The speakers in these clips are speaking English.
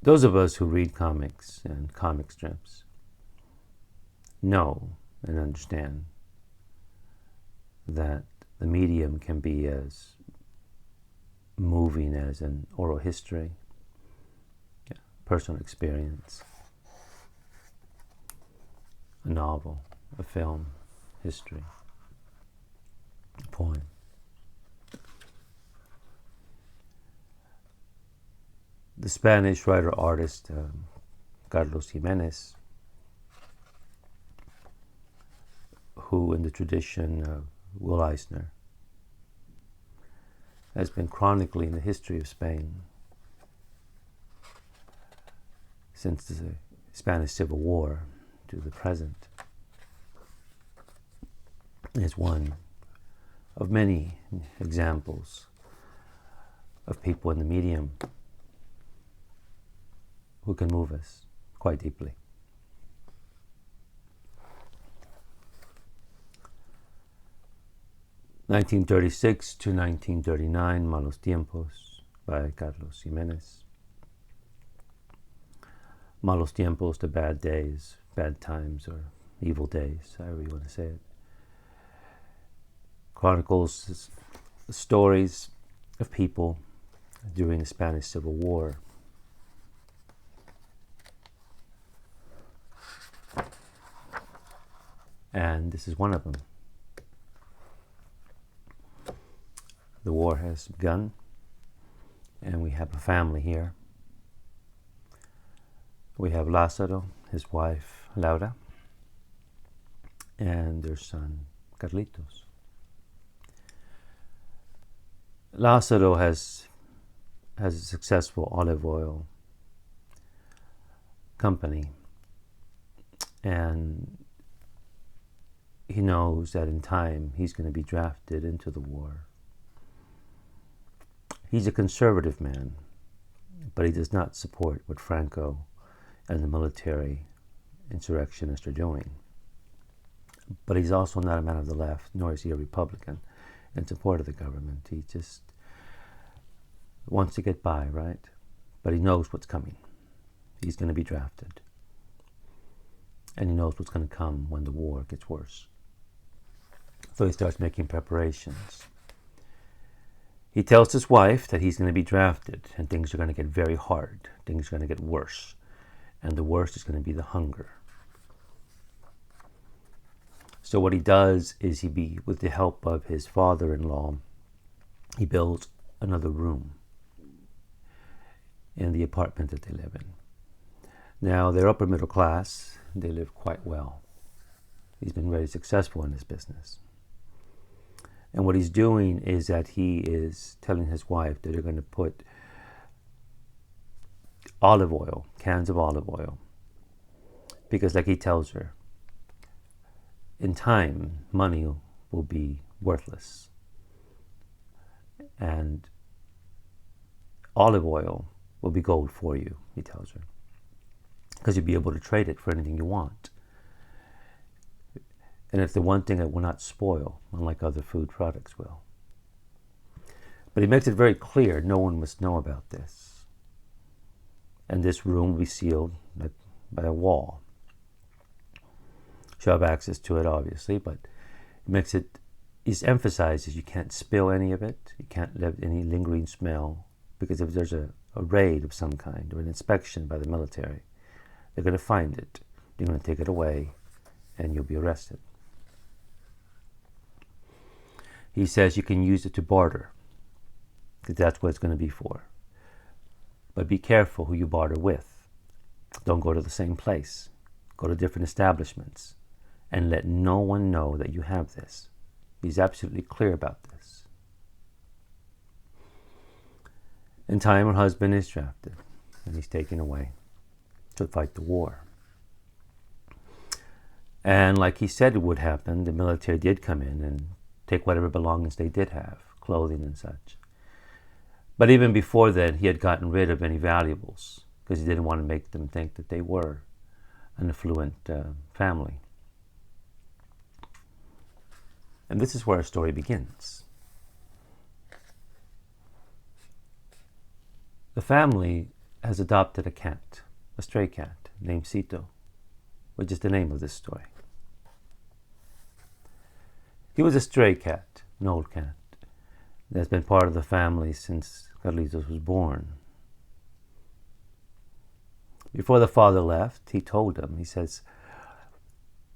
Those of us who read comics and comic strips know and understand that the medium can be as moving as an oral history, personal experience, a novel, a film, history, a poem. The Spanish writer-artist Carlos Gimenez, who in the tradition of Will Eisner has been chronicling the history of Spain since the Spanish Civil War to the present, is one of many examples of people in the medium who can move us quite deeply. (1936 to 1939), Malos Tiempos by Carlos Gimenez. Malos Tiempos, the bad days, bad times, or evil days, however you want to say it. Chronicles the stories of people during the Spanish Civil War. And this is one of them. The war has begun, and we have a family here. We have Lázaro, his wife Laura, and their son Carlitos. Lázaro has a successful olive oil company, and he knows that in time he's going to be drafted into the war. He's a conservative man, but he does not support what Franco and the military insurrectionists are doing. But he's also not a man of the left, nor is he a Republican in support of the government. He just wants to get by, right? But he knows what's coming. He's going to be drafted. And he knows what's going to come when the war gets worse. So he starts making preparations. He tells his wife that he's going to be drafted and things are going to get very hard. Things are going to get worse. And the worst is going to be the hunger. So what he does is with the help of his father-in-law, he builds another room in the apartment that they live in. Now, they're upper middle class. They live quite well. He's been very successful in his business. And what he's doing is that he is telling his wife that they're going to put olive oil, cans of olive oil. Because like he tells her, in time, money will be worthless. And olive oil will be gold for you, he tells her. Because you'll be able to trade it for anything you want. And it's the one thing that will not spoil, unlike other food products will. But he makes it very clear no one must know about this. And this room will be sealed by a wall. She'll have access to it, obviously, but he emphasizes you can't spill any of it, you can't let any lingering smell, because if there's a raid of some kind or an inspection by the military, they're going to find it, they're going to take it away, and you'll be arrested. He says you can use it to barter, because that's what it's going to be for. But be careful who you barter with. Don't go to the same place. Go to different establishments. And let no one know that you have this. He's absolutely clear about this. In time, her husband is drafted, and he's taken away to fight the war. And like he said it would happen, the military did come in and take whatever belongings they did have, clothing and such. But even before that, he had gotten rid of any valuables because he didn't want to make them think that they were an affluent family. And this is where our story begins. The family has adopted a cat, a stray cat, named Cito, which is the name of this story. He was a stray cat, an old cat, that's been part of the family since Carlitos was born. Before the father left, he told him, he says,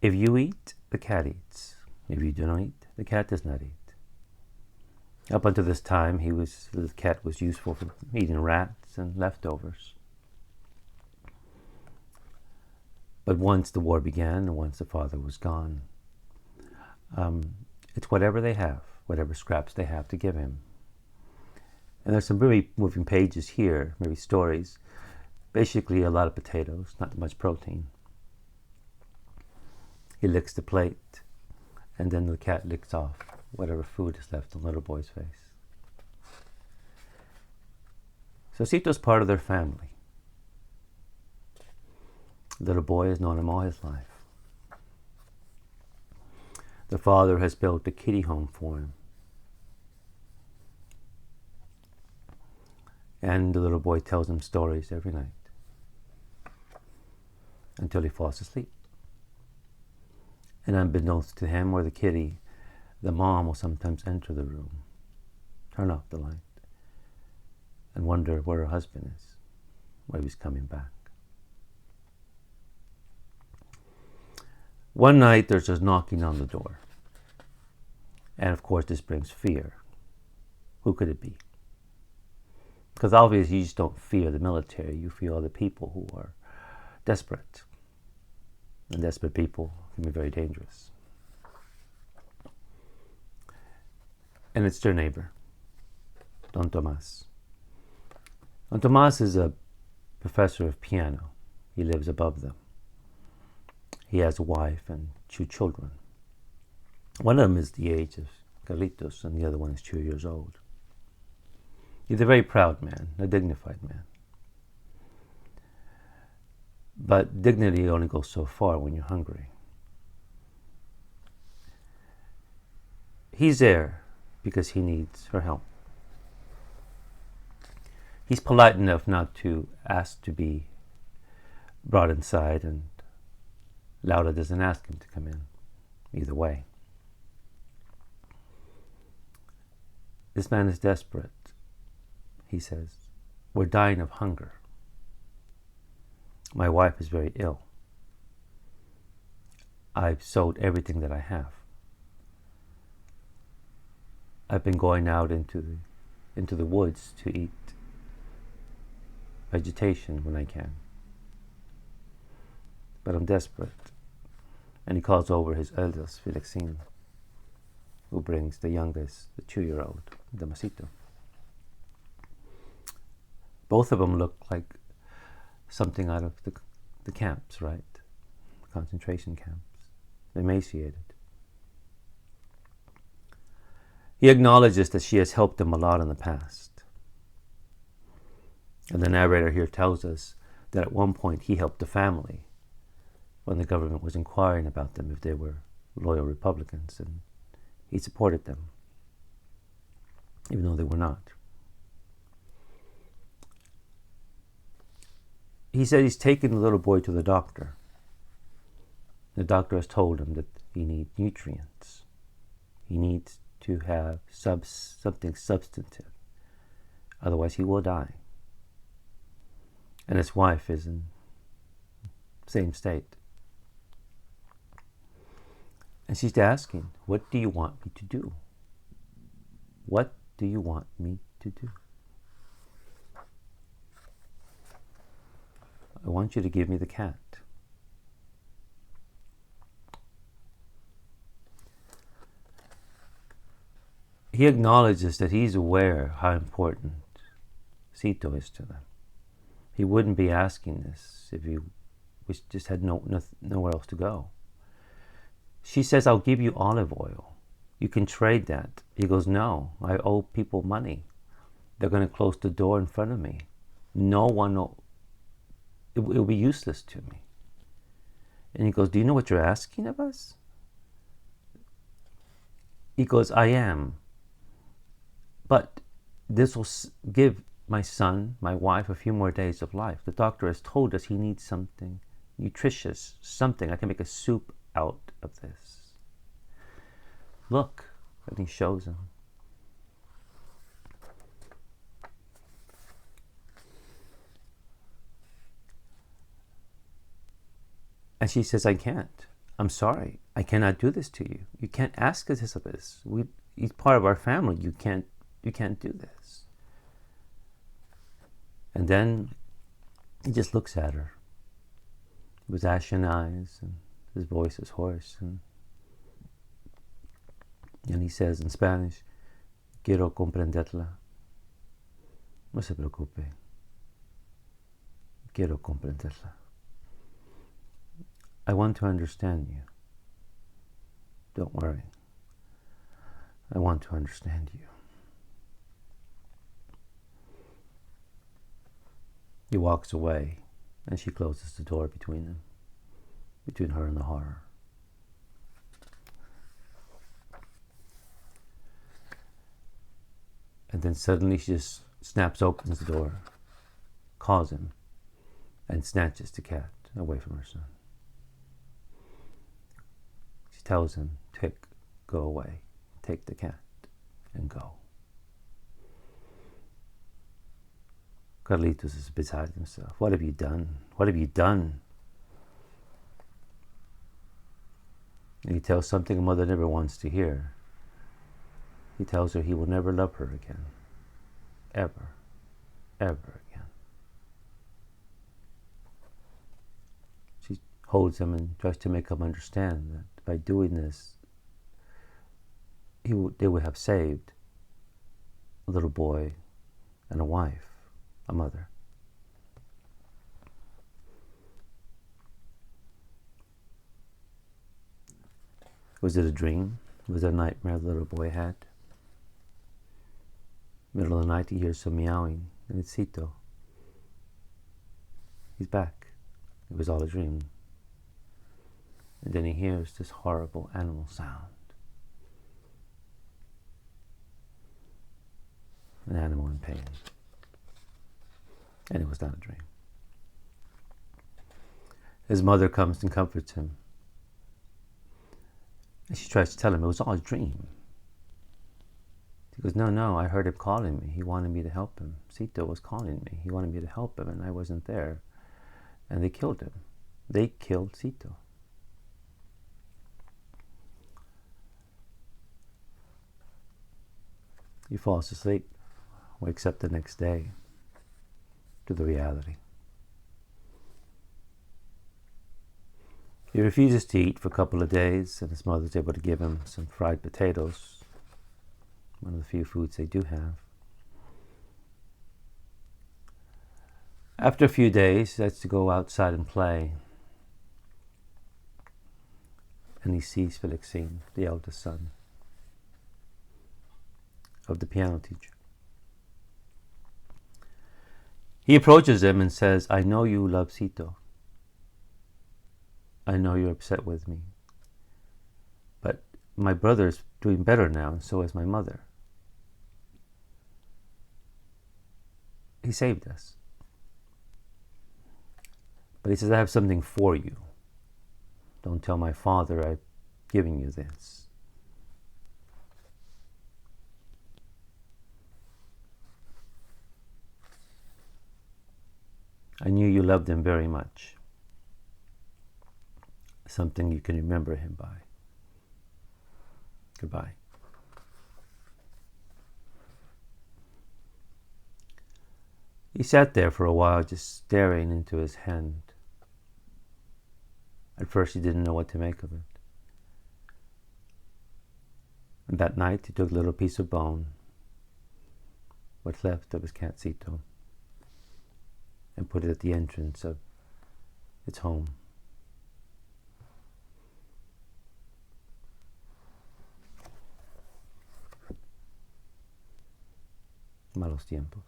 if you eat, the cat eats. If you do not eat, the cat does not eat. Up until this time, the cat was useful for eating rats and leftovers. But once the war began, and once the father was gone, it's whatever they have, whatever scraps they have to give him. And there's some really moving pages here, maybe stories. Basically, a lot of potatoes, not much protein. He licks the plate, and then the cat licks off whatever food is left on the little boy's face. So Cito's part of their family. The little boy has known him all his life. The father has built a kitty home for him. And the little boy tells him stories every night until he falls asleep. And unbeknownst to him or the kitty, the mom will sometimes enter the room, turn off the light, and wonder where her husband is, where he's coming back. One night there's just knocking on the door. And of course this brings fear. Who could it be? Because obviously you just don't fear the military, you fear other people who are desperate. And desperate people can be very dangerous. And it's their neighbor, Don Tomas. Don Tomas is a professor of piano. He lives above them. He has a wife and 2 children. One of them is the age of Carlitos, and the other one is 2 years old. He's a very proud man, a dignified man. But dignity only goes so far when you're hungry. He's there because he needs her help. He's polite enough not to ask to be brought inside, and Laura doesn't ask him to come in. Either way. This man is desperate, he says. We're dying of hunger. My wife is very ill. I've sold everything that I have. I've been going out into the woods to eat vegetation when I can. But I'm desperate. And he calls over his eldest, Felixine, who brings the youngest, the 2-year-old, Damasito. Both of them look like something out of the camps, right? Concentration camps. Emaciated. He acknowledges that she has helped him a lot in the past. And the narrator here tells us that at one point he helped the family when the government was inquiring about them if they were loyal Republicans, and he supported them, even though they were not. He said he's taken the little boy to the doctor. The doctor has told him that he needs nutrients. He needs to have something substantive. Otherwise he will die. And his wife is in the same state. And she's asking, what do you want me to do? What do you want me to do? I want you to give me the cat. He acknowledges that he's aware how important Cito is to them. He wouldn't be asking this if he just had nowhere else to go. She says, I'll give you olive oil. You can trade that. He goes, no, I owe people money. They're going to close the door in front of me. No one will. It will be useless to me. And he goes, do you know what you're asking of us? He goes, I am. But this will give my son, my wife, a few more days of life. The doctor has told us he needs something nutritious, something. I can make a soup out of this. Look, and he shows him. And she says, I can't. I'm sorry. I cannot do this to you. You can't ask us of this. He's part of our family. You can't do this. And then he just looks at her with ashen eyes, and his voice is hoarse. And he says in Spanish, Quiero comprenderla. No se preocupe. Quiero comprenderla. I want to understand you. Don't worry. I want to understand you. He walks away, and she closes the door between them, between her and the horror. And then suddenly she just opens the door, calls him, and snatches the cat away from her son. She tells him, go away, take the cat, and go. Carlitos is beside himself. What have you done? What have you done? And he tells something a mother never wants to hear. He tells her he will never love her again. Ever. Ever again. She holds him and tries to make him understand that by doing this, they would have saved a little boy and a wife, a mother. Was it a dream? Was it a nightmare the little boy had? Middle of the night, he hears some meowing, and it's Cito. He's back. It was all a dream. And then he hears this horrible animal sound. An animal in pain. And it was not a dream. His mother comes and comforts him. And she tries to tell him it was all a dream. He goes, no, I heard him calling me. He wanted me to help him. Cito was calling me. He wanted me to help him, and I wasn't there. And they killed him. They killed Cito. He falls asleep, wakes up the next day to the reality. He refuses to eat for a couple of days, and his mother's able to give him some fried potatoes, one of the few foods they do have. After a few days, he has to go outside and play. And he sees Felixine, the eldest son of the piano teacher. He approaches him and says, I know you love Cito. I know you're upset with me. But my brother's doing better now, and so is my mother. He saved us. But he says, I have something for you. Don't tell my father I've given you this. I knew you loved him very much. Something you can remember him by. Goodbye. He sat there for a while, just staring into his hand. At first he didn't know what to make of it. And that night he took a little piece of bone, what's left of his cat Cito, and put it at the entrance of its home. Malos Tiempos.